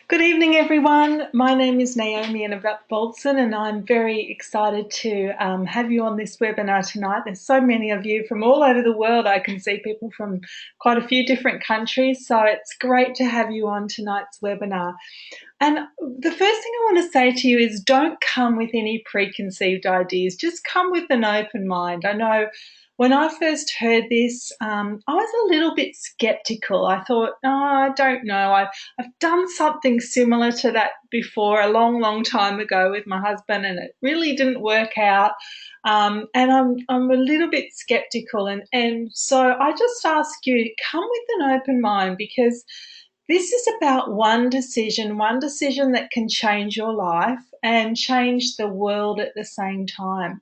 Good evening, everyone. My name is Naomi Bolson, and I'm very excited to have you on this webinar tonight. There's so many of you from all over the world. I can see people from quite a few different countries, so it's great to have you on tonight's webinar. And the first thing I want to say to you is don't come with any preconceived ideas. Just come with an open mind. I know when I first heard this, I was a little bit skeptical. I thought, oh, I don't know. I've done something similar to that before a long, long time ago with my husband, and it really didn't work out. And I'm a little bit skeptical. And so I just ask you, come with an open mind, because this is about one decision that can change your life and change the world at the same time.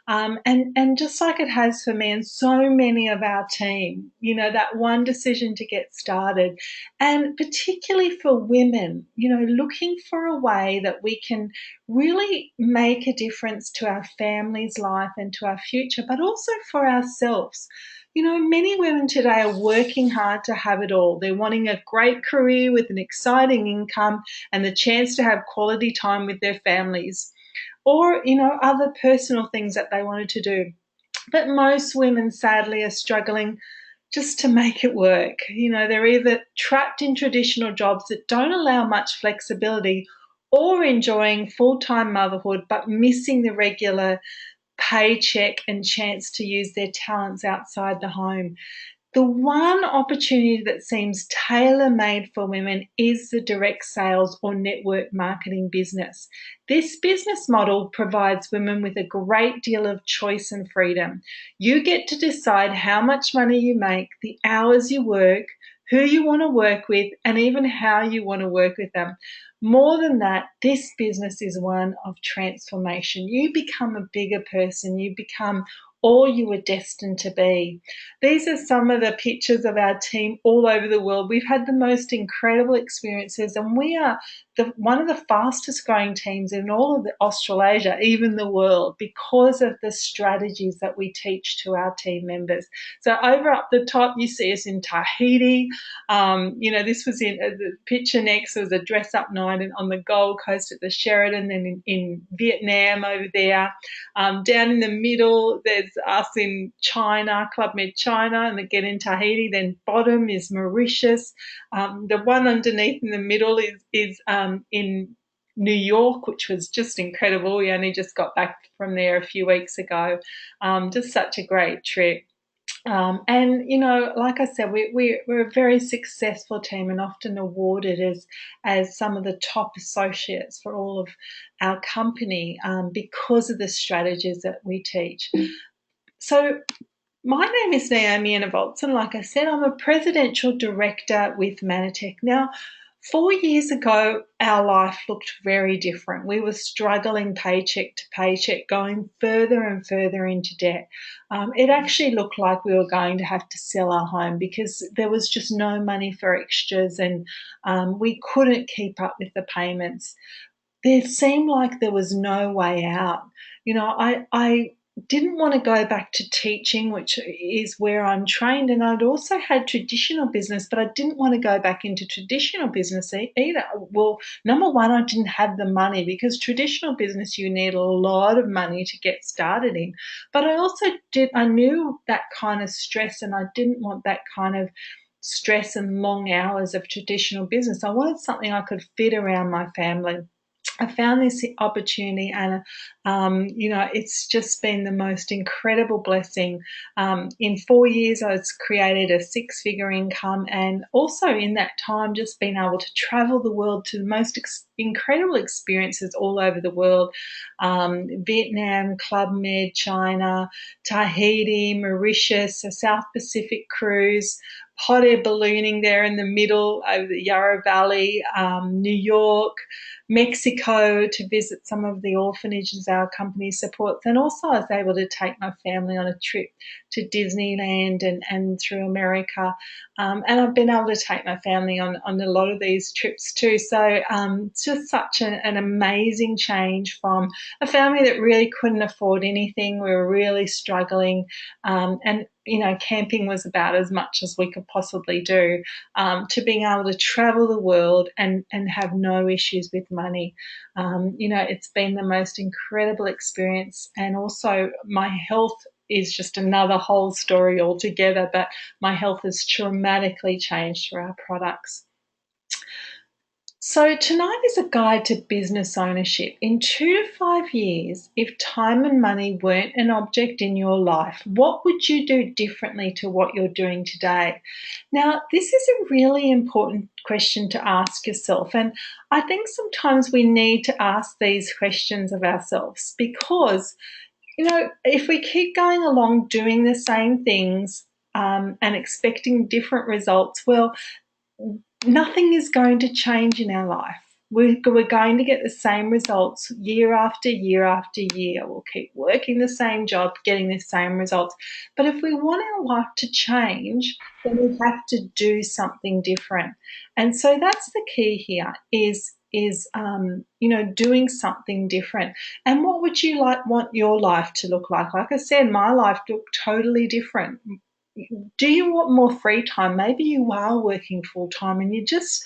And just like it has for me and so many of our team, that one decision to get started. And particularly for women, looking for a way that we can really make a difference to our family's life and to our future, but also for ourselves. Many women today are working hard to have it all. They're wanting a great career with an exciting income and the chance to have quality time with their families, or, other personal things that they wanted to do. But most women, sadly, are struggling just to make it work. They're either trapped in traditional jobs that don't allow much flexibility, or enjoying full-time motherhood but missing the regular paycheck and chance to use their talents outside the home. The one opportunity that seems tailor-made for women is the direct sales or network marketing business. This business model provides women with a great deal of choice and freedom. You get to decide how much money you make, the hours you work, who you want to work with, and even how you want to work with them. More than that, this business is one of transformation. You become a bigger person. You become all you were destined to be. These are some of the pictures of our team all over the world. We've had the most incredible experiences, and we are one of the fastest growing teams in all of Australasia, even the world, because of the strategies that we teach to our team members. So over up the top, you see us in Tahiti. This was in the picture next was a dress-up night on the Gold Coast at the Sheraton, then in Vietnam over there. Down in the middle, there's us in China, Club Med China, and again in Tahiti. Then bottom is Mauritius. The one underneath in the middle is in New York, which was just incredible. We only just got back from there a few weeks ago. Just such a great trip. And like I said, we're a very successful team and often awarded as some of the top associates for all of our company because of the strategies that we teach. So my name is Naomi Bolson. Like I said, I'm a presidential director with Manatech. Now, 4 years ago, our life looked very different. We were struggling paycheck to paycheck, going further and further into debt. It actually looked like we were going to have to sell our home because there was just no money for extras, and we couldn't keep up with the payments. There seemed like there was no way out. I didn't want to go back to teaching, which is where I'm trained, and I'd also had traditional business, but I didn't want to go back into traditional business either. Well, number one, I didn't have the money, because traditional business, you need a lot of money to get started in. But I knew that kind of stress, and I didn't want that kind of stress and long hours of traditional business. I wanted something I could fit around my family. I found this opportunity, and it's just been the most incredible blessing. In 4 years, I was created a six-figure income, and also in that time, just been able to travel the world to the most incredible experiences all over the world. Vietnam, Club Med, China, Tahiti, Mauritius, a South Pacific cruise, hot air ballooning there in the middle over the Yarra Valley, New York, Mexico to visit some of the orphanages our company supports. And also I was able to take my family on a trip to Disneyland and through America. And I've been able to take my family on a lot of these trips too. So it's just such an amazing change from a family that really couldn't afford anything. We were really struggling. And camping was about as much as we could possibly do, to being able to travel the world and have no issues with money. It's been the most incredible experience, and also my health is just another whole story altogether, but my health has dramatically changed through our products. So tonight is a guide to business ownership. In 2 to 5 years, if time and money weren't an object in your life, what would you do differently to what you're doing today? Now, this is a really important question to ask yourself, and I think sometimes we need to ask these questions of ourselves because, if we keep going along doing the same things and expecting different results, well, nothing is going to change in our life. We're going to get the same results year after year after year. We'll keep working the same job, getting the same results. But if we want our life to change, then we have to do something different. And so that's the key here is doing something different. And what would you want your life to look like? Like I said, my life looked totally different. Do you want more free time? Maybe you are working full time and you're just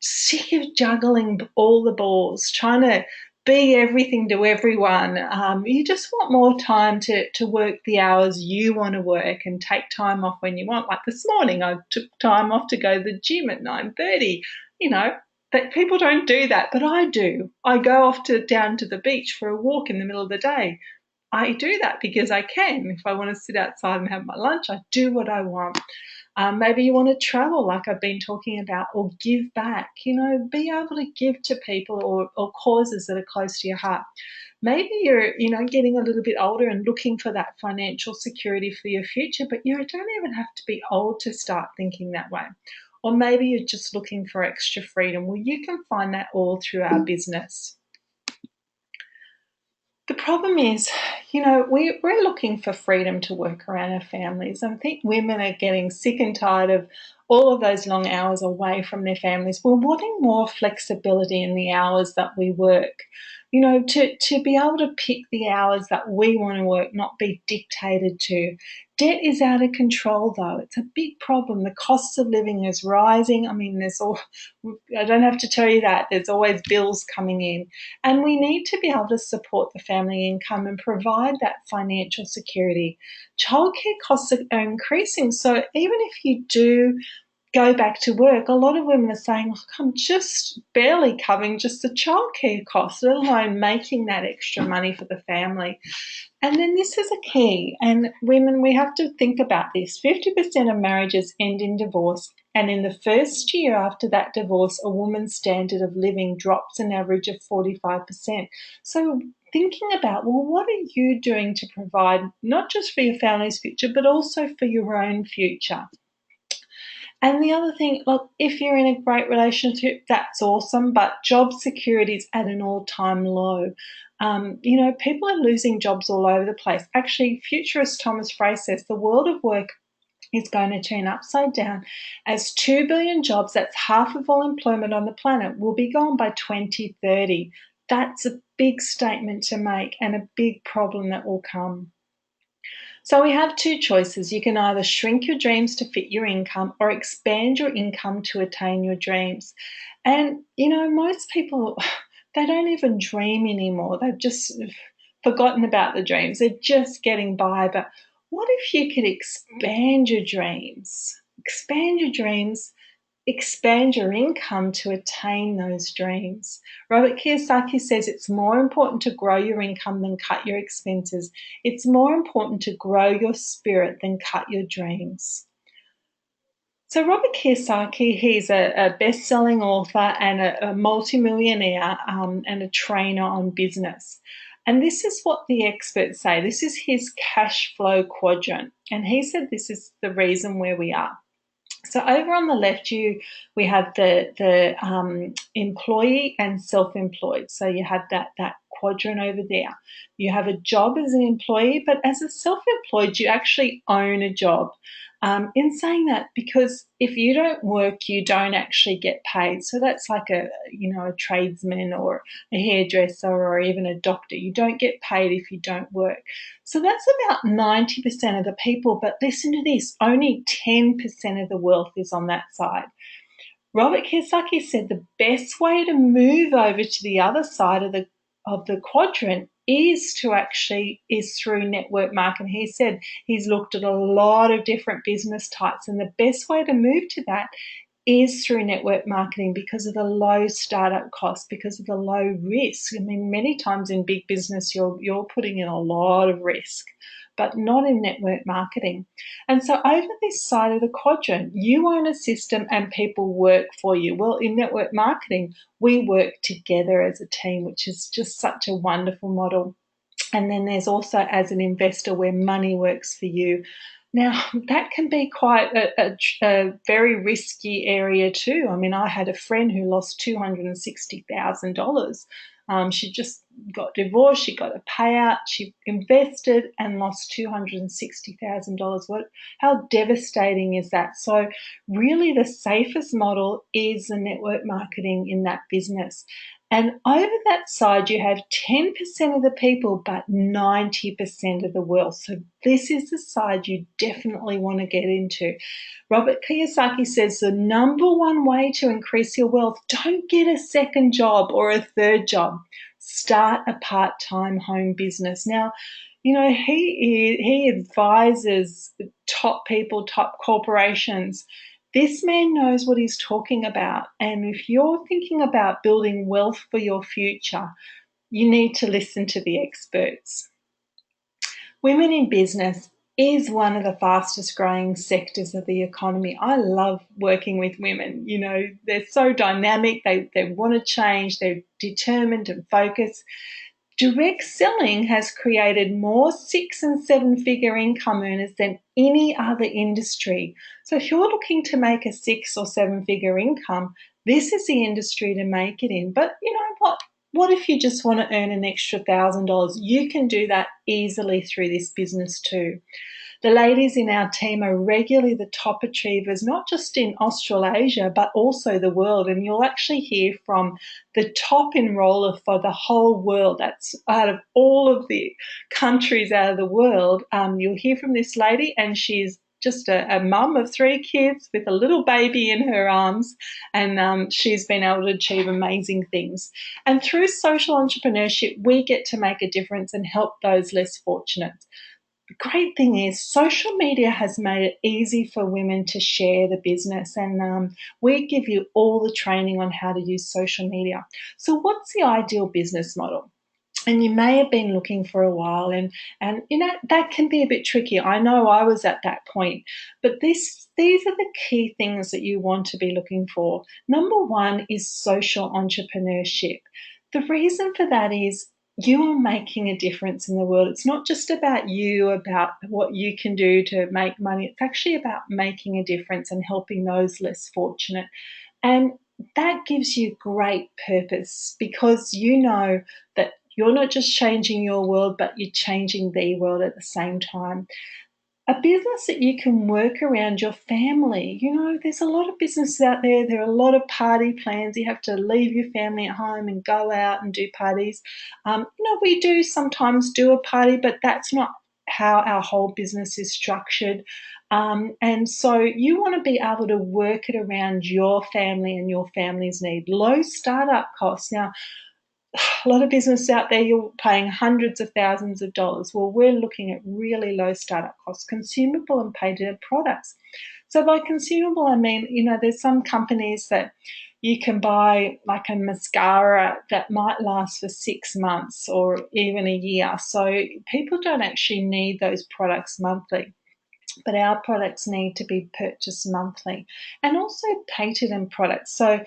sick of juggling all the balls, trying to be everything to everyone. You just want more time to work the hours you want to work and take time off when you want. Like this morning, I took time off to go to the gym at 9:30. But people don't do that, but I do. I go off down to the beach for a walk in the middle of the day. I do that because I can. If I want to sit outside and have my lunch, I do what I want. Maybe you want to travel like I've been talking about, or give back, be able to give to people or causes that are close to your heart. Maybe you're, getting a little bit older and looking for that financial security for your future, but you don't even have to be old to start thinking that way. Or maybe you're just looking for extra freedom. Well, you can find that all through our business. The problem is, we're looking for freedom to work around our families. I think women are getting sick and tired of all of those long hours away from their families. We're wanting more flexibility in the hours that we work. To be able to pick the hours that we want to work, not be dictated to. Debt is out of control, though. It's a big problem. The cost of living is rising. I mean, I don't have to tell you that. There's always bills coming in. And we need to be able to support the family income and provide that financial security. Childcare costs are increasing. So even if you do go back to work, a lot of women are saying, look, I'm just barely covering just the childcare costs, let alone making that extra money for the family. And then this is a key, and women, we have to think about this. 50% of marriages end in divorce, and in the first year after that divorce, a woman's standard of living drops an average of 45%. So thinking about, well, what are you doing to provide not just for your family's future, but also for your own future? And the other thing, look, if you're in a great relationship, that's awesome, but job security is at an all-time low. People are losing jobs all over the place. Actually, futurist Thomas Frey says the world of work is going to turn upside down as 2 billion jobs, that's half of all employment on the planet, will be gone by 2030. That's a big statement to make and a big problem that will come. So we have two choices. You can either shrink your dreams to fit your income or expand your income to attain your dreams. And, most people, they don't even dream anymore. They've just forgotten about the dreams. They're just getting by. But what if you could expand your dreams? Expand your dreams, expand your income to attain those dreams. Robert Kiyosaki says it's more important to grow your income than cut your expenses. It's more important to grow your spirit than cut your dreams. So Robert Kiyosaki, he's a best-selling author and a multimillionaire and a trainer on business. And this is what the experts say. This is his cash flow quadrant. And he said this is the reason where we are. So over on the left, we have the employee and self-employed. So you have that quadrant over there. You have a job as an employee, but as a self-employed, you actually own a job. In saying that, because if you don't work, you don't actually get paid. So that's like a tradesman or a hairdresser or even a doctor. You don't get paid if you don't work. So that's about 90% of the people. But listen to this, only 10% of the wealth is on that side. Robert Kiyosaki said the best way to move over to the other side of the quadrant is through network marketing. He said he's looked at a lot of different business types, and the best way to move to that is through network marketing because of the low startup cost, because of the low risk. I mean, many times in big business, you're putting in a lot of risk, but not in network marketing. And so over this side of the quadrant, you own a system and people work for you. Well, in network marketing, we work together as a team, which is just such a wonderful model. And then there's also as an investor where money works for you. Now, that can be quite a very risky area too. I mean, I had a friend who lost $260,000. She just got divorced, she got a payout, she invested and lost $260,000. How devastating is that? So really the safest model is the network marketing in that business. And over that side, you have 10% of the people, but 90% of the wealth. So this is the side you definitely want to get into. Robert Kiyosaki says the number one way to increase your wealth, don't get a second job or a third job. Start a part-time home business. Now, he advises top people, top corporations. This man knows what he's talking about. And if you're thinking about building wealth for your future, you need to listen to the experts. Women in business is one of the fastest growing sectors of the economy. I love working with women. They're so dynamic. They want to change. They're determined and focused. Direct selling has created more 6- and 7-figure income earners than any other industry. So if you're looking to make a 6- or 7-figure income, this is the industry to make it in. But you know what? What if you just want to earn an extra $1,000? You can do that easily through this business too. The ladies in our team are regularly the top achievers, not just in Australasia, but also the world. And you'll actually hear from the top enroller for the whole world. That's out of all of the countries out of the world. You'll hear from this lady, and she's just a mum of 3 kids with a little baby in her arms, and she's been able to achieve amazing things. And through social entrepreneurship, we get to make a difference and help those less fortunate. The great thing is social media has made it easy for women to share the business, and we give you all the training on how to use social media. So what's the ideal business model? And you may have been looking for a while, and that can be a bit tricky. I know I was at that point, but these are the key things that you want to be looking for. Number one is social entrepreneurship. The reason for that is you are making a difference in the world. It's not just about you, about what you can do to make money. It's actually about making a difference and helping those less fortunate. And that gives you great purpose because you know that you're not just changing your world, but you're changing the world at the same time. A business that you can work around your family. There's a lot of businesses out there. There are a lot of party plans. You have to leave your family at home and go out and do parties. We do sometimes do a party, but that's not how our whole business is structured. And so you want to be able to work it around your family and your family's need. Low startup costs. Now, a lot of business out there, you're paying hundreds of thousands of dollars. Well, we're looking at really low startup costs, consumable and patented products. So by consumable, I mean, there's some companies that you can buy like a mascara that might last for 6 months or even a year. So people don't actually need those products monthly. But our products need to be purchased monthly, and also patented products. So,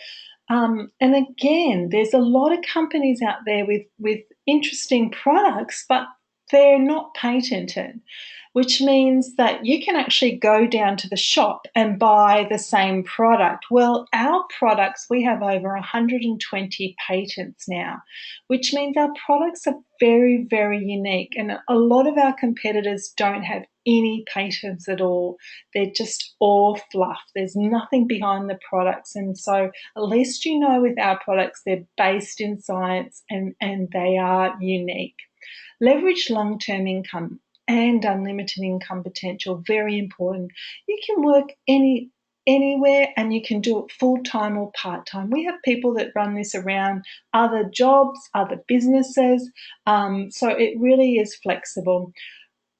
and again, there's a lot of companies out there with interesting products, but they're not patented, which means that you can actually go down to the shop and buy the same product. Well, our products, we have over 120 patents now, which means our products are very, very unique. And a lot of our competitors don't have any patents at all. They're just all fluff. There's nothing behind the products. And so at least you know with our products, they're based in science and they are unique. Leverage long-term income and unlimited income potential, very important. You can work anywhere and you can do it full-time or part-time. We have people that run this around other jobs, other businesses, so it really is flexible.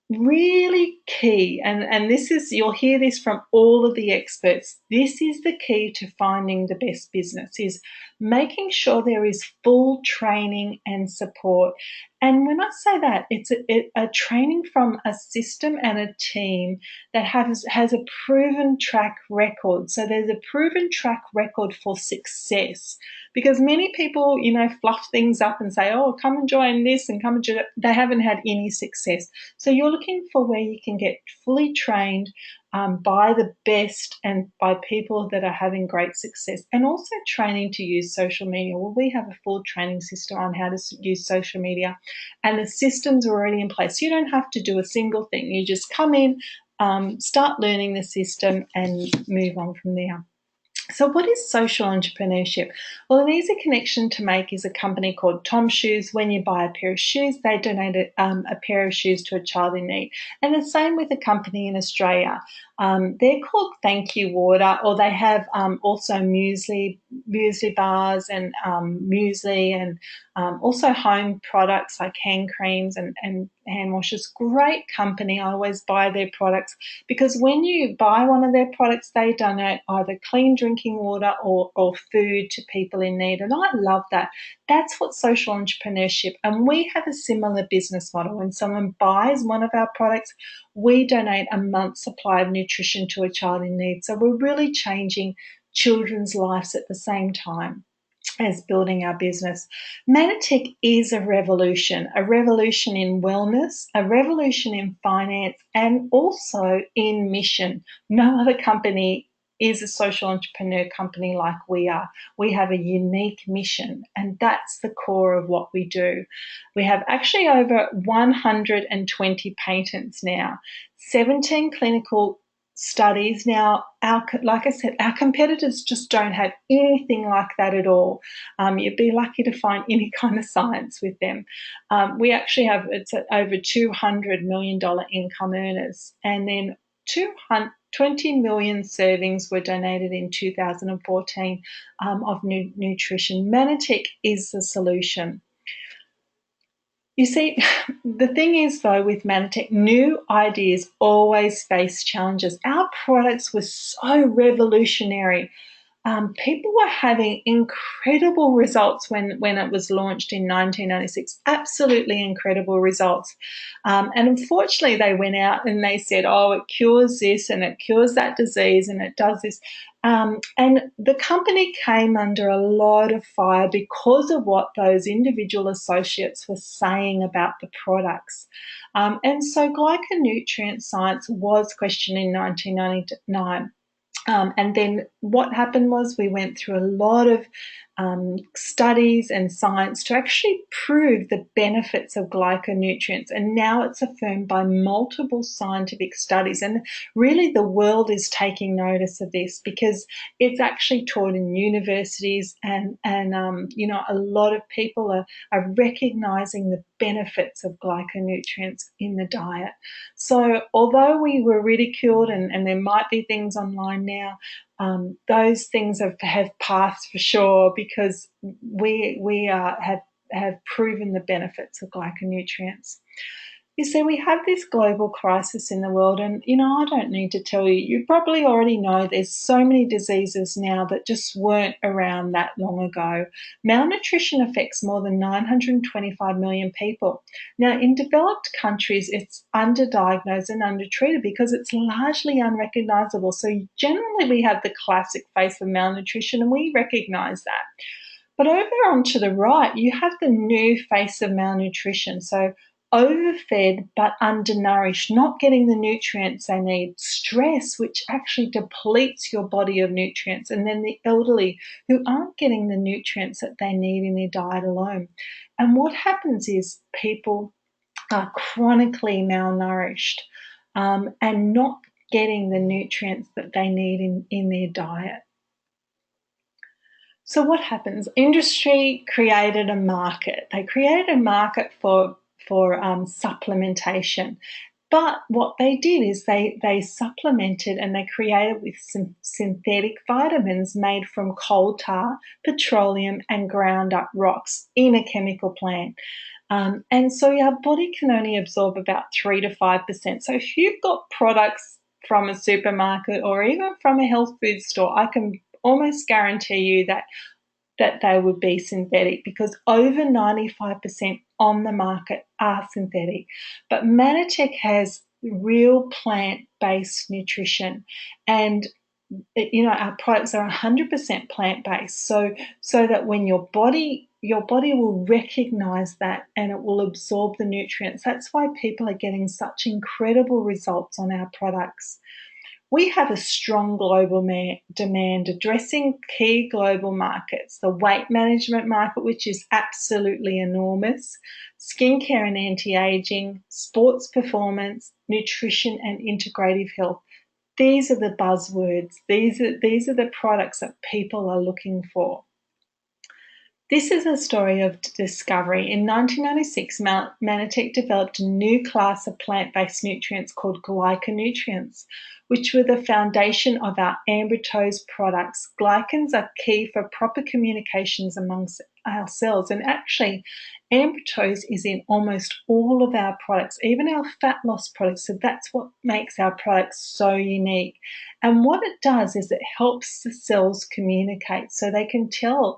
Really key, and this is, you'll hear this from all of the experts, this is the key to finding the best business, is making sure there is full training and support. And when I say that, it's a training from a system and a team that has a proven track record. So there's a proven track record for success, because many people, fluff things up and say, oh, come and join this and come and do it. They haven't had any success. So you're looking for where you can get fully trained by the best and by people that are having great success, and also training to use social media. Well, we have a full training system on how to use social media, and the systems are already in place. You don't have to do a single thing. You just come in, start learning the system and move on from there. So what is social entrepreneurship? Well, an easy connection to make is a company called Tom Shoes. When you buy a pair of shoes, they donate a pair of shoes to a child in need. And the same with a company in Australia. They're called Thank You Water, or they have also muesli bars and muesli, and also home products like hand creams and hand washes. Great company. I always buy their products, because when you buy one of their products, they donate either clean drinking water or food to people in need. And I love that. That's what social entrepreneurship. And we have a similar business model. When someone buys one of our products, we donate a month's supply of nutrition to a child in need. So we're really changing children's lives at the same time as building our business. Manatech is a revolution in wellness, a revolution in finance, and also in mission. No other company is a social entrepreneur company like we are. We have a unique mission, and that's the core of what we do. We have actually over 120 patents now, 17 clinical studies. Now, like I said, our competitors just don't have anything like that at all. You'd be lucky to find any kind of science with them. We actually have, it's over $200 million income earners, and then 20 million servings were donated in 2014 of nutrition. Manatech is the solution. You see, the thing is, though, with Manatech, new ideas always face challenges. Our products were so revolutionary. People were having incredible results when it was launched in 1996, absolutely incredible results. And unfortunately, they went out and they said, oh, it cures this and it cures that disease and it does this. And the company came under a lot of fire because of what those individual associates were saying about the products. And so glyconutrient science was questioned in 1999. And then what happened was we went through a lot of studies and science to actually prove the benefits of glyconutrients. And now it's affirmed by multiple scientific studies. And really the world is taking notice of this, because it's actually taught in universities, and a lot of people are recognizing the benefits of glyconutrients in the diet. So although we were ridiculed, and there might be things online now, those things have passed for sure, because we have proven the benefits of glyconutrients. You see, we have this global crisis in the world, and I don't need to tell you, you probably already know there's so many diseases now that just weren't around that long ago. Malnutrition affects more than 925 million people. Now, in developed countries, it's underdiagnosed and undertreated because it's largely unrecognizable. So generally we have the classic face of malnutrition, and we recognize that. But over on to the right, you have the new face of malnutrition. So overfed but undernourished, not getting the nutrients they need, stress, which actually depletes your body of nutrients, and then the elderly who aren't getting the nutrients that they need in their diet alone. And what happens is people are chronically malnourished and not getting the nutrients that they need in their diet. So what happens? Industry created a market. They created a market for supplementation. But what they did is they supplemented and they created with some synthetic vitamins made from coal tar, petroleum, and ground up rocks in a chemical plant. And so our body can only absorb about 3 to 5%. So if you've got products from a supermarket or even from a health food store, I can almost guarantee you that they would be synthetic, because over 95% on the market are synthetic. But Manatech has real plant-based nutrition, and our products are 100% plant-based, so that when your body will recognize that and it will absorb the nutrients. That's why people are getting such incredible results on our products. We have a strong global demand addressing key global markets: the weight management market, which is absolutely enormous, skincare and anti-aging, sports performance, nutrition and integrative health. These are the buzzwords. These are the products that people are looking for. This is a story of discovery. In 1996, Manatech developed a new class of plant-based nutrients called Glyconutrients, which were the foundation of our ambitose products. Glycans are key for proper communications amongst our cells, and actually ambitose is in almost all of our products, even our fat loss products. So that's what makes our products so unique. And what it does is it helps the cells communicate, so they can tell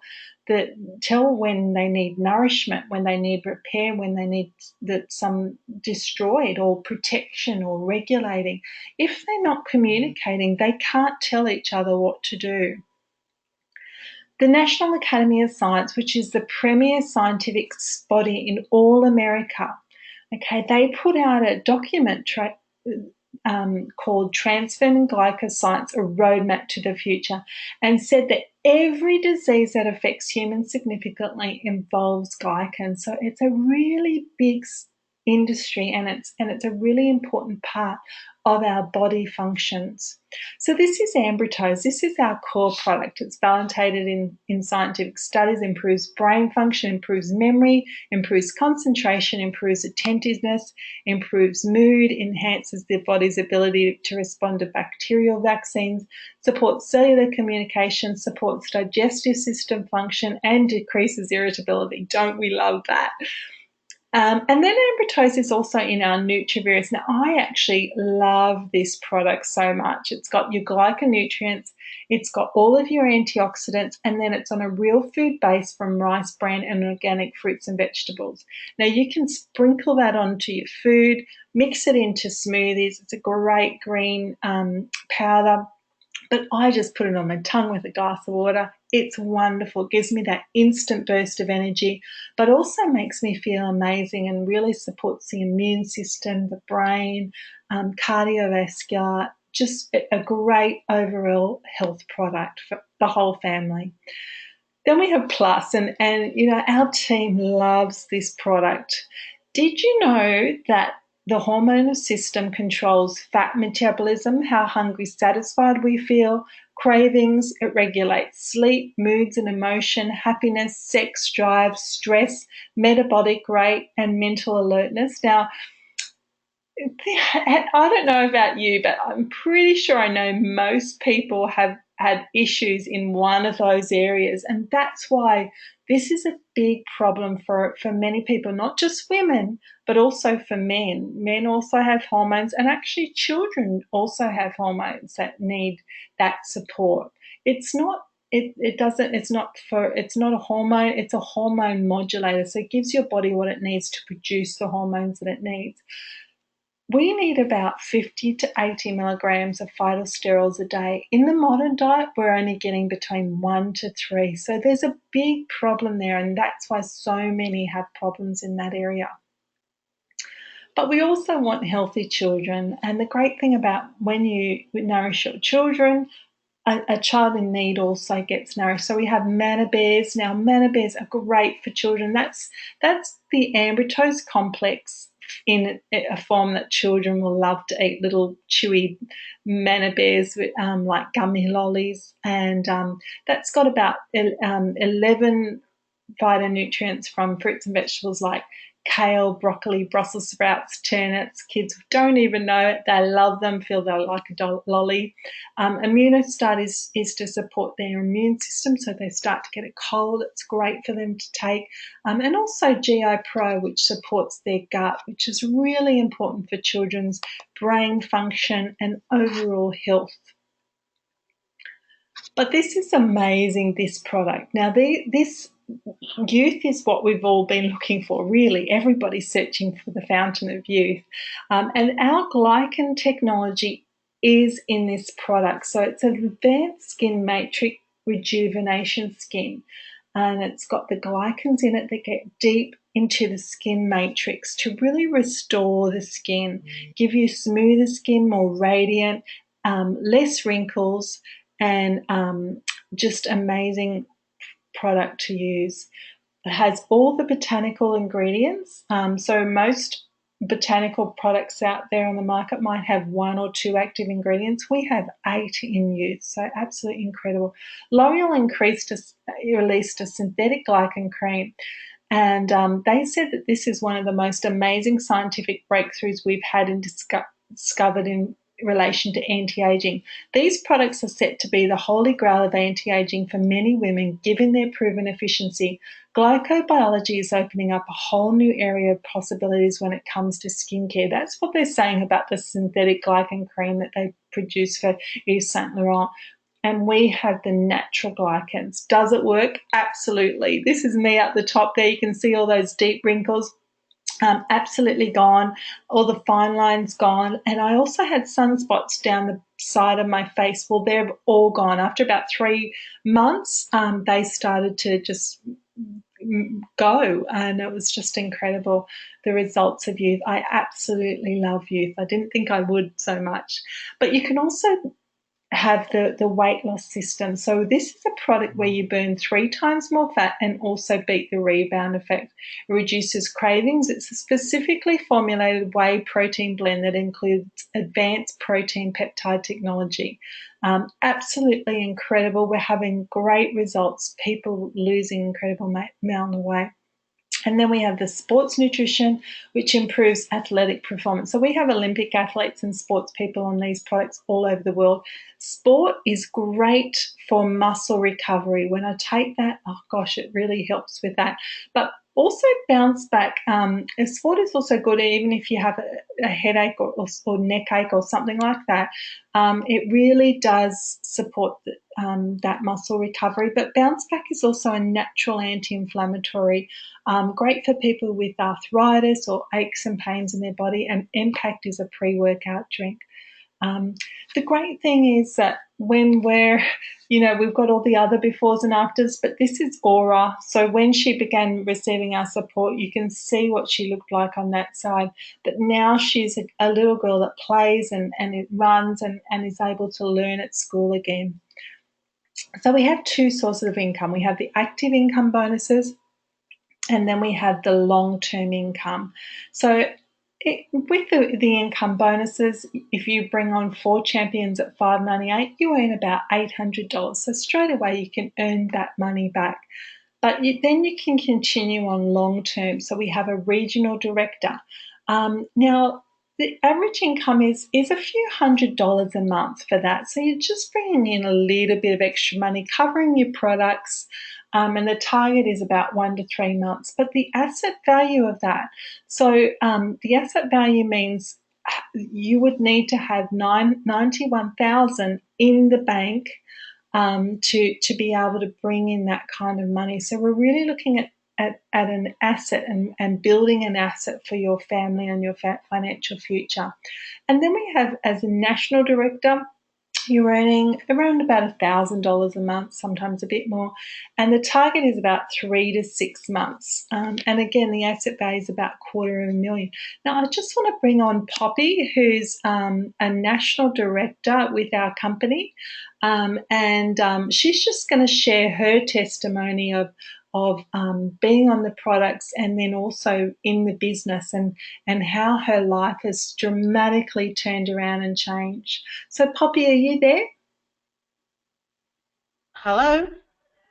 when they need nourishment, when they need repair, when they need some destroyed or protection or regulating. If they're not communicating, they can't tell each other what to do. The National Academy of Science, which is the premier scientific body in all America, they put out a document called Transforming Glycoscience, a Roadmap to the Future, and said that every disease that affects humans significantly involves glycan. So it's a really big industry, and it's a really important part of our body functions. So this is ambitose. This is our core product. It's validated in scientific studies, improves brain function, improves memory, improves concentration, improves attentiveness, improves mood, enhances the body's ability to respond to bacterial vaccines, supports cellular communication, supports digestive system function, and decreases irritability. Don't we love that? And then ambitose is also in our Nutrivirus. Now, I actually love this product so much. It's got your glyconutrients, it's got all of your antioxidants, and then it's on a real food base from rice bran and organic fruits and vegetables. Now, you can sprinkle that onto your food, mix it into smoothies. It's a great green powder. But I just put it on my tongue with a glass of water. It's wonderful. It gives me that instant burst of energy, but also makes me feel amazing and really supports the immune system, the brain, cardiovascular, just a great overall health product for the whole family. Then we have Plus, and our team loves this product. Did you know that the hormone system controls fat metabolism, how hungry, satisfied we feel, cravings? It regulates sleep, moods and emotion, happiness, sex drive, stress, metabolic rate, and mental alertness. Now, I don't know about you, but I'm pretty sure I know most people have had issues in one of those areas, and that's why this is a big problem for many people, not just women, but also for men. Men also have hormones, and actually children also have hormones that need that support. It's not a hormone, it's a hormone modulator. So it gives your body what it needs to produce the hormones that it needs. We need about 50 to 80 milligrams of phytosterols a day. In the modern diet, we're only getting between 1 to 3. So there's a big problem there, and that's why so many have problems in that area. But we also want healthy children. And the great thing about when you nourish your children, a child in need also gets nourished. So we have manna bears. Now, manna bears are great for children. That's the ambitose complex in a form that children will love to eat, little chewy manna bears with, like gummy lollies. And that's got about 11 phytonutrients from fruits and vegetables like kale, broccoli, Brussels sprouts, turnips. Kids don't even know it. They love them, feel they're like a lolly. Immunostat is to support their immune system, so they start to get a cold. It's great for them to take. And also GI Pro, which supports their gut, which is really important for children's brain function and overall health. But this is amazing, this product. Now, this youth is what we've all been looking for, really. Everybody's searching for the fountain of youth. And our glycan technology is in this product. So it's an advanced skin matrix rejuvenation skin. And it's got the glycans in it that get deep into the skin matrix to really restore the skin, give you smoother skin, more radiant, less wrinkles, and just amazing product to use. It has all the botanical ingredients. So most botanical products out there on the market might have 1 or 2 active ingredients. We have 8 in use, so absolutely incredible. L'Oreal released a synthetic glycan cream, and they said that this is one of the most amazing scientific breakthroughs we've had and discovered in relation to anti-aging. These products are set to be the holy grail of anti-aging for many women, given their proven efficiency. Glycobiology is opening up a whole new area of possibilities when it comes to skincare. That's what they're saying about the synthetic glycan cream that they produce for Yves Saint Laurent. And we have the natural glycans. Does it work? Absolutely. This is me at the top there. You can see all those deep wrinkles. Absolutely gone, all the fine lines gone, and I also had sunspots down the side of my face. Well, they're all gone. After about 3 months, they started to just go, and it was just incredible, the results of youth. I absolutely love youth. I didn't think I would so much. But you can also have the weight loss system. So this is a product where you burn 3 times more fat and also beat the rebound effect. It reduces cravings. It's a specifically formulated whey protein blend that includes advanced protein peptide technology. Absolutely incredible. We're having great results. People losing incredible amount of weight. And then we have the sports nutrition, which improves athletic performance. So we have Olympic athletes and sports people on these products all over the world. Sport is great for muscle recovery. When I take that, oh gosh, it really helps with that. But also bounce back. Sport is also good even if you have a headache or neck ache or something like that. It really does support that muscle recovery. But bounce back is also a natural anti-inflammatory, great for people with arthritis or aches and pains in their body. And Impact is a pre-workout drink. The great thing is that when we've got all the other befores and afters, but this is Aura. So when she began receiving our support, you can see what she looked like on that side. But now she's a little girl that plays and it runs and is able to learn at school again. So we have 2 sources of income. We have the active income bonuses, and then we have the long-term income. So with the income bonuses, if you bring on 4 champions at $5.98, you earn about $800. So straight away you can earn that money back. But then you can continue on long term. So we have a regional director. Now, the average income is a few $100s a month for that. So you're just bringing in a little bit of extra money, covering your products, and the target is about 1 to 3 months. But the asset value of that, so the asset value means you would need to have $91,000 in the bank to be able to bring in that kind of money. So we're really looking at an asset and building an asset for your family and your financial future. And then we have, as a national director, You're earning around about $1,000 a month, sometimes a bit more, and the target is about 3 to 6 months. And again, the asset value is about $250,000. Now, I just want to bring on Poppy, who's a national director with our company, and she's just going to share her testimony of being on the products and then also in the business, and how her life has dramatically turned around and changed. So, Poppy, are you there? Hello,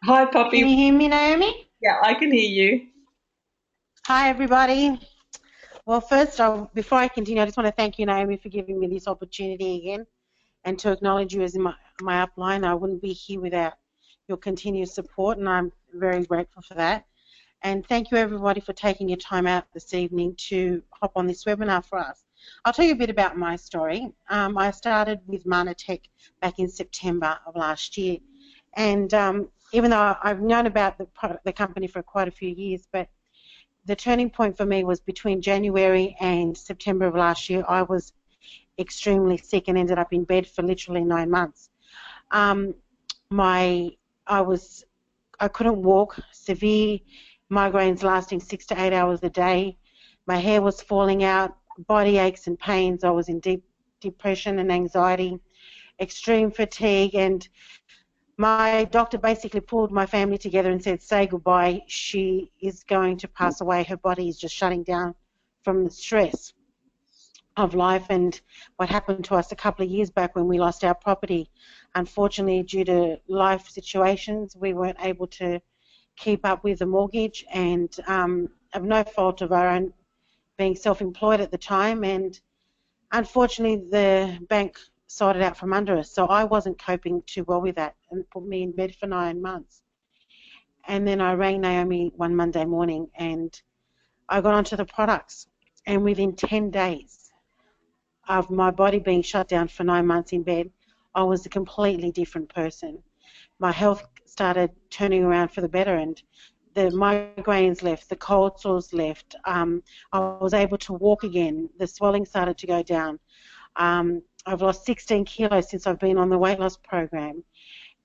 Hi, can Poppy. you hear me, Naomi? Yeah, I can hear you. Hi, everybody. Well, first, before I continue, I just want to thank you, Naomi, for giving me this opportunity again and to acknowledge you as my upline. I wouldn't be here without your continued support, and I'm very grateful for that. And thank you, everybody, for taking your time out this evening to hop on this webinar for us. I'll tell you a bit about my story. I started with Mana Tech back in September of last year. And even though I've known about the company for quite a few years, but the turning point for me was between January and September of last year. I was extremely sick and ended up in bed for literally 9 months. Um, my I was I couldn't walk, severe migraines lasting 6 to 8 hours a day. My hair was falling out, body aches and pains. I was in deep depression and anxiety, extreme fatigue, and my doctor basically pulled my family together and said, say goodbye, she is going to pass away. Her body is just shutting down from the stress of life. And what happened to us a couple of years back when we lost our property, unfortunately, due to life situations, we weren't able to keep up with the mortgage, and of no fault of our own, being self-employed at the time, and unfortunately the bank sorted out from under us. So I wasn't coping too well with that and put me in bed for 9 months. And then I rang Naomi one Monday morning and I got onto the products, and within 10 days of my body being shut down for 9 months in bed, I was a completely different person. My health started turning around for the better, and the migraines left, the cold sores left. I was able to walk again. The swelling started to go down. I've lost 16 kilos since I've been on the weight loss program.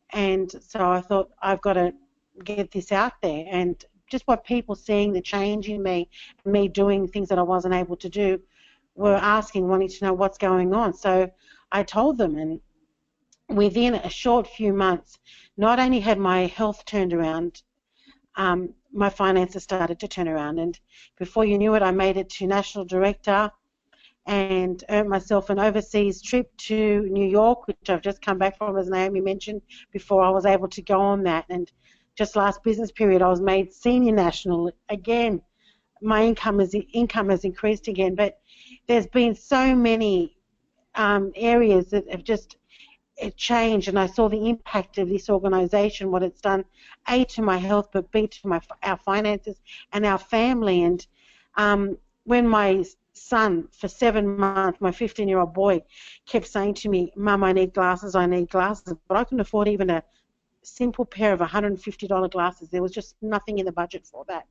And so I thought, I've got to get this out there. And just by people seeing the change in me doing things that I wasn't able to do, were asking, wanting to know what's going on. So I told them, and within a short few months, not only had my health turned around, my finances started to turn around. And before you knew it, I made it to National Director and earned myself an overseas trip to New York, which I've just come back from, as Naomi mentioned, before I was able to go on that. And just last business period, I was made senior national again. My income has increased again, but there's been so many areas that have just changed, and I saw the impact of this organisation, what it's done, A, to my health, but B, to our finances and our family. And when my son, for 7 months, my 15-year-old boy, kept saying to me, Mum, I need glasses, but I couldn't afford even a simple pair of $150 glasses. There was just nothing in the budget for that.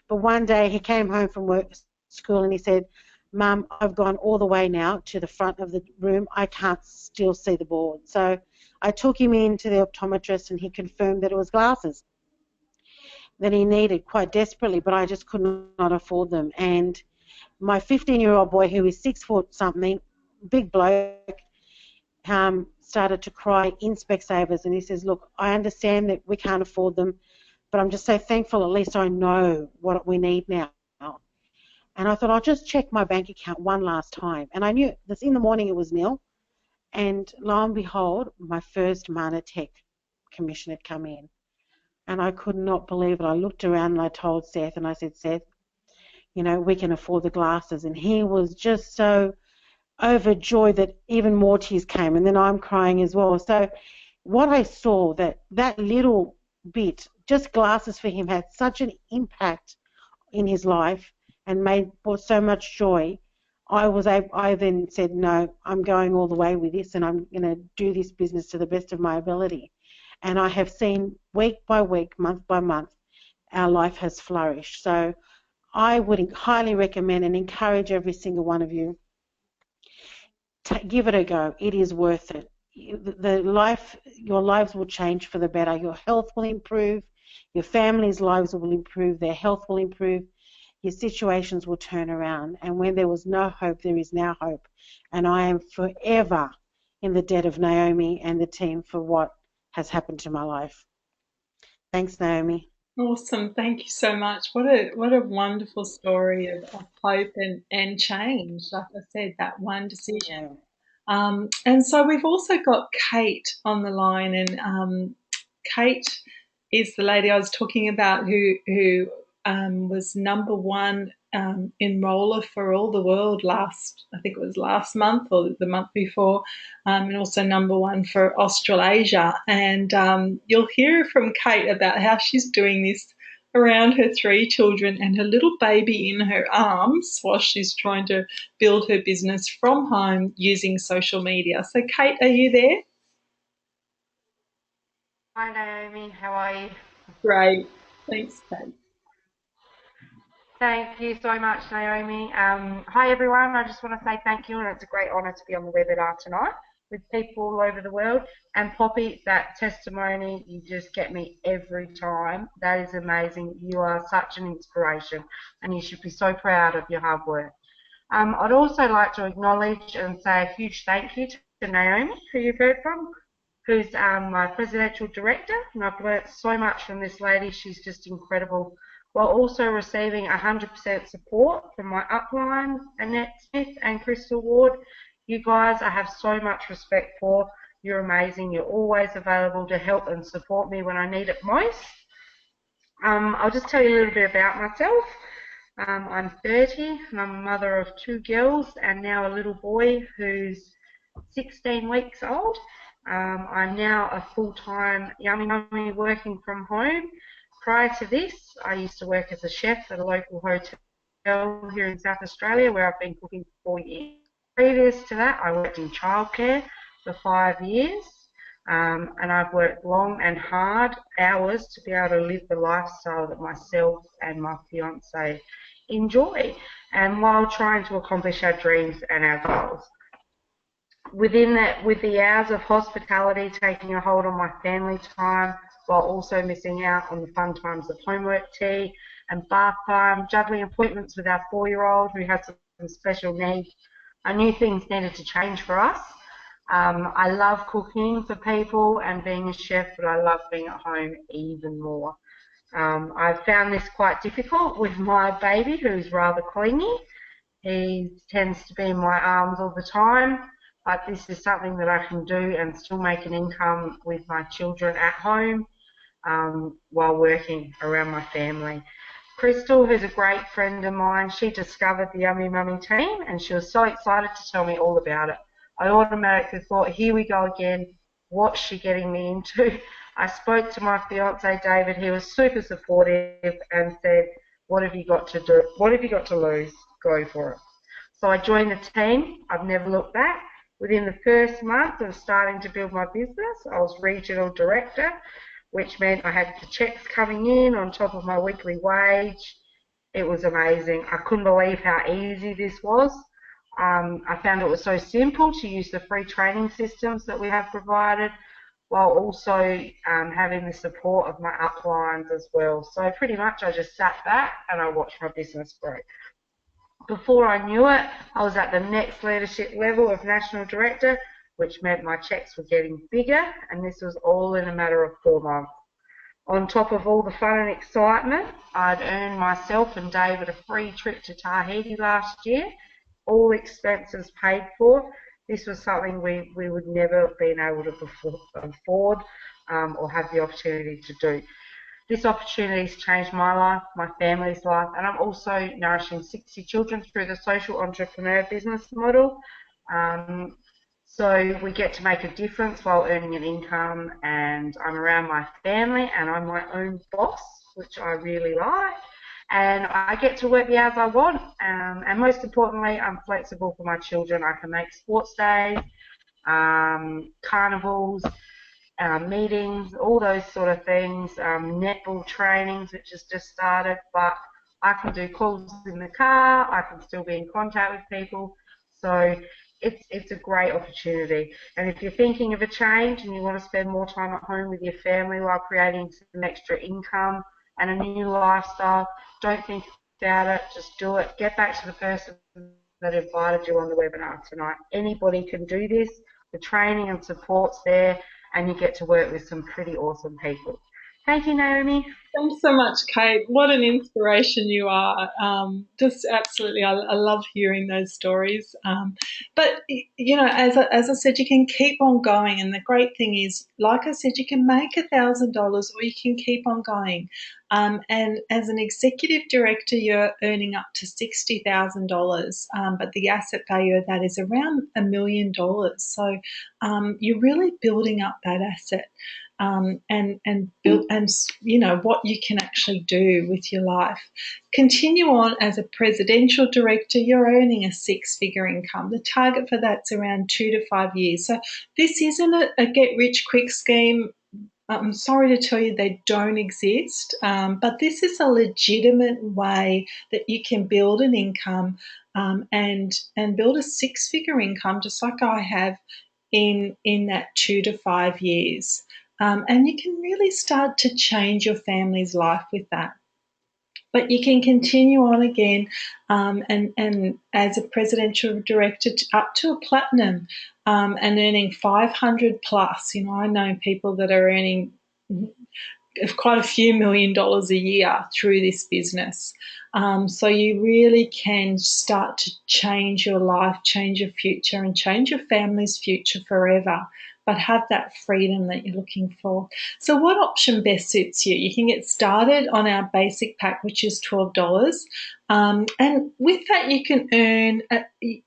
But one day he came home from school and he said, Mum, I've gone all the way now to the front of the room. I can't still see the board. So I took him into the optometrist and he confirmed that it was glasses that he needed quite desperately, but I just could not afford them. And my 15-year-old boy, who is 6 foot something, big bloke, started to cry in Specsavers, and he says, look, I understand that we can't afford them, but I'm just so thankful at least I know what we need now. And I thought, I'll just check my bank account one last time. And I knew this in the morning it was nil. And lo and behold, my first Mana Tech commission had come in. And I could not believe it. I looked around and I told Seth, and I said, Seth, you know, we can afford the glasses. And he was just so overjoyed that even more tears came. And then I'm crying as well. So what I saw, that little bit, just glasses for him, had such an impact in his life and brought so much joy. I then said, no, I'm going all the way with this, and I'm going to do this business to the best of my ability. And I have seen week by week, month by month, our life has flourished. So I would highly recommend and encourage every single one of you to give it a go. It is worth it. your lives will change for the better. Your health will improve, your family's lives will improve, their health will improve, your situations will turn around. And when there was no hope, there is now hope. And I am forever in the debt of Naomi and the team for what has happened to my life. Thanks, Naomi. Awesome. Thank you so much. What a wonderful story of hope and change. Like I said, that one decision. Yeah. And so we've also got Kate on the line, and Kate is the lady I was talking about who was number one enroller for all the world I think it was last month or the month before, and also number one for Australasia. And you'll hear from Kate about how she's doing this around her three children and her little baby in her arms while she's trying to build her business from home using social media. So, Kate, are you there? Hi Naomi, how are you? Great. Thanks, Kate. Thank you so much, Naomi. Hi everyone, I just want to say thank you, and it's a great honour to be on the webinar tonight with people all over the world. And Poppy, that testimony, you just get me every time. That is amazing. You are such an inspiration, and you should be so proud of your hard work. I'd also like to acknowledge and say a huge thank you to Naomi, who you've heard from, who's my presidential director, and I've learnt so much from this lady. She's just incredible, while also receiving 100% support from my upline, Annette Smith and Crystal Ward. You guys, I have so much respect for. You're amazing. You're always available to help and support me when I need it most. I'll just tell you a little bit about myself. I'm 30 and I'm a mother of two girls and now a little boy who's 16 weeks old. I'm now a full-time Yummy Mummy working from home. Prior to this, I used to work as a chef at a local hotel here in South Australia where I've been cooking for 4 years. Previous to that, I worked in childcare for 5 years. And I've worked long and hard hours to be able to live the lifestyle that myself and my fiance enjoy, and while trying to accomplish our dreams and our goals. Within that, with the hours of hospitality taking a hold on my family time, while also missing out on the fun times of homework tea and bath time, juggling appointments with our 4-year-old who has some special needs, I knew things needed to change for us. I love cooking for people and being a chef, but I love being at home even more. I've found this quite difficult with my baby, who's rather clingy. He tends to be in my arms all the time, but this is something that I can do and still make an income with my children at home while working around my family. Crystal, who's a great friend of mine, she discovered the Yummy Mummy team and she was so excited to tell me all about it. I automatically thought, here we go again, what's she getting me into? I spoke to my fiance David, he was super supportive and said, what have you got to do? What have you got to lose? Go for it. So I joined the team, I've never looked back. Within the first month of starting to build my business, I was regional director, which meant I had the checks coming in on top of my weekly wage. It was amazing. I couldn't believe how easy this was. I found it was so simple to use the free training systems that we have provided, while also having the support of my uplines as well. So pretty much I just sat back and I watched my business grow. Before I knew it, I was at the next leadership level of National Director, which meant my checks were getting bigger, and this was all in a matter of 4 months. On top of all the fun and excitement, I'd earned myself and David a free trip to Tahiti last year, all expenses paid for. This was something we would never have been able to afford or have the opportunity to do. This opportunity has changed my life, my family's life, and I'm also nourishing 60 children through the social entrepreneur business model. So we get to make a difference while earning an income, and I'm around my family and I'm my own boss, which I really like. And I get to work the hours I want, and most importantly, I'm flexible for my children. I can make sports days, carnivals, meetings, all those sort of things, netball trainings, which has just started, but I can do calls in the car, I can still be in contact with people. So it's a great opportunity. And if you're thinking of a change and you want to spend more time at home with your family while creating some extra income and a new lifestyle, don't think about it, just do it. Get back to the person that invited you on the webinar tonight. Anybody can do this. The training and support's there, and you get to work with some pretty awesome people. Thank you, Naomi. Thanks so much, Kate. What an inspiration you are. Just absolutely, I love hearing those stories. But, you know, as I said, you can keep on going. And the great thing is, like I said, you can make $1,000 or you can keep on going. And as an executive director, you're earning up to $60,000, but the asset value of that is around $1 million. So you're really building up that asset. And build, and you know what you can actually do with your life. Continue on as a presidential director. You're earning a six-figure income. The target for that's around 2 to 5 years. So this isn't a get-rich-quick scheme. I'm sorry to tell you they don't exist, but this is a legitimate way that you can build an income and build a six-figure income, just like I have in that 2 to 5 years. And you can really start to change your family's life with that. But you can continue on again and as a presidential director up to a platinum and earning 500 plus. You know, I know people that are earning quite a few $1 million a year through this business. So you really can start to change your life, change your future, and change your family's future forever, but have that freedom that you're looking for. So what option best suits you? You can get started on our basic pack, which is $12. And with that, you can earn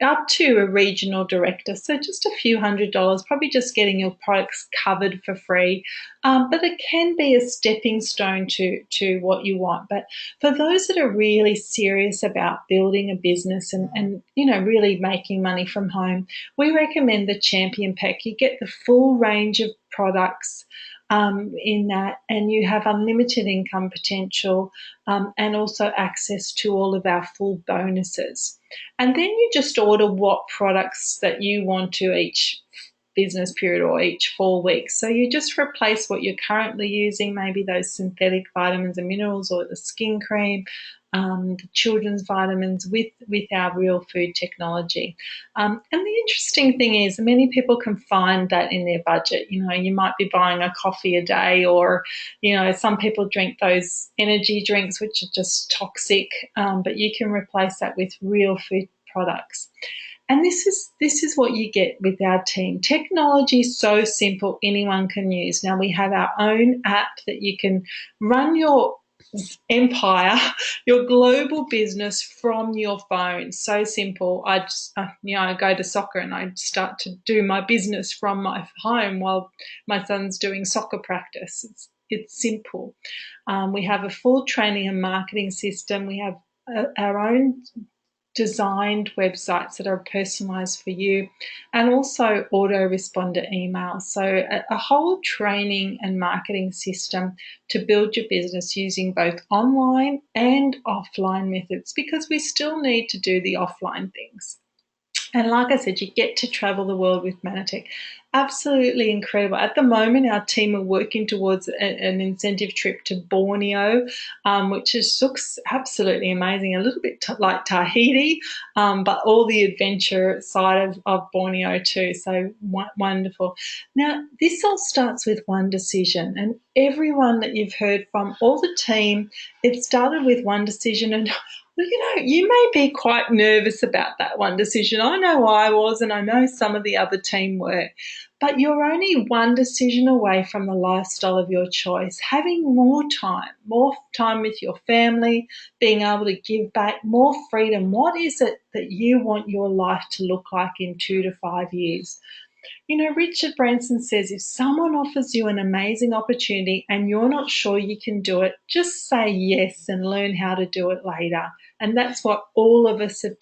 up to a regional director, so just a few $100s, probably just getting your products covered for free. But it can be a stepping stone to what you want. But for those that are really serious about building a business and you know, really making money from home, we recommend the Champion Pack. You get the full range of products in that, and you have unlimited income potential and also access to all of our full bonuses. And then you just order what products that you want to each business period or each 4 weeks. So you just replace what you're currently using, maybe those synthetic vitamins and minerals or the skin cream, the children's vitamins with our real food technology. And the interesting thing is many people can find that in their budget. You know, you might be buying a coffee a day, or, you know, some people drink those energy drinks, which are just toxic, but you can replace that with real food products. And this is what you get with our team. Technology is so simple, anyone can use. Now we have our own app that you can run your empire, your global business from your phone. So simple. I just, I go to soccer and I start to do my business from my home while my son's doing soccer practice. It's simple. We have a full training and marketing system. We have our own designed websites that are personalized for you, and also autoresponder emails. So a whole training and marketing system to build your business using both online and offline methods, because we still need to do the offline things. And like I said, you get to travel the world with Manatech. Absolutely incredible. At the moment, our team are working towards an incentive trip to Borneo, which looks absolutely amazing, a little bit like Tahiti, but all the adventure side of Borneo too. So wonderful. Now, this all starts with one decision, and everyone that you've heard from, all the team, it started with one decision. And you know, you may be quite nervous about that one decision. I know I was, and I know some of the other team were. But you're only one decision away from the lifestyle of your choice, having more time with your family, being able to give back, more freedom. What is it that you want your life to look like in 2 to 5 years? You know, Richard Branson says if someone offers you an amazing opportunity and you're not sure you can do it, just say yes and learn how to do it later. And that's what all of us have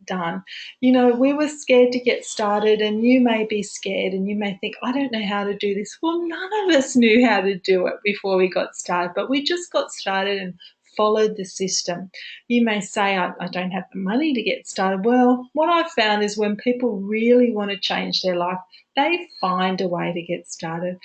done. You know, we were scared to get started, and you may be scared and you may think, I don't know how to do this. Well, none of us knew how to do it before we got started, but we just got started and followed the system. You may say, I don't have the money to get started. Well, what I've found is when people really want to change their life, they find a way to get started.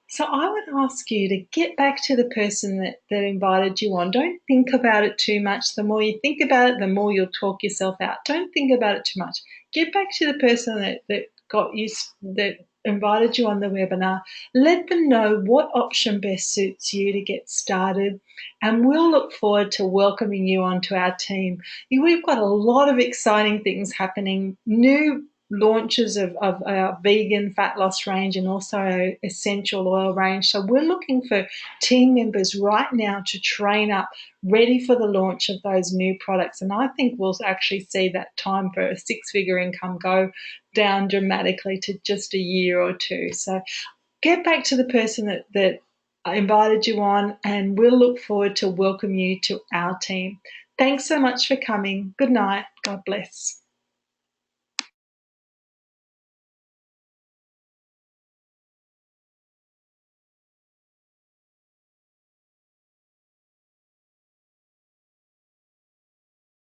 So I would ask you to get back to the person that invited you on. Don't think about it too much. The more you think about it, the more you'll talk yourself out. Don't think about it too much. Get back to the person that invited you on the webinar. Let them know what option best suits you to get started, and we'll look forward to welcoming you onto our team. We've got a lot of exciting things happening, new launches of our vegan fat loss range and also our essential oil range. So we're looking for team members right now to train up, ready for the launch of those new products. And I think we'll actually see that time for a six-figure income go down dramatically to just a year or two. So get back to the person that invited you on, and we'll look forward to welcome you to our team. Thanks so much for coming. Good night. God bless.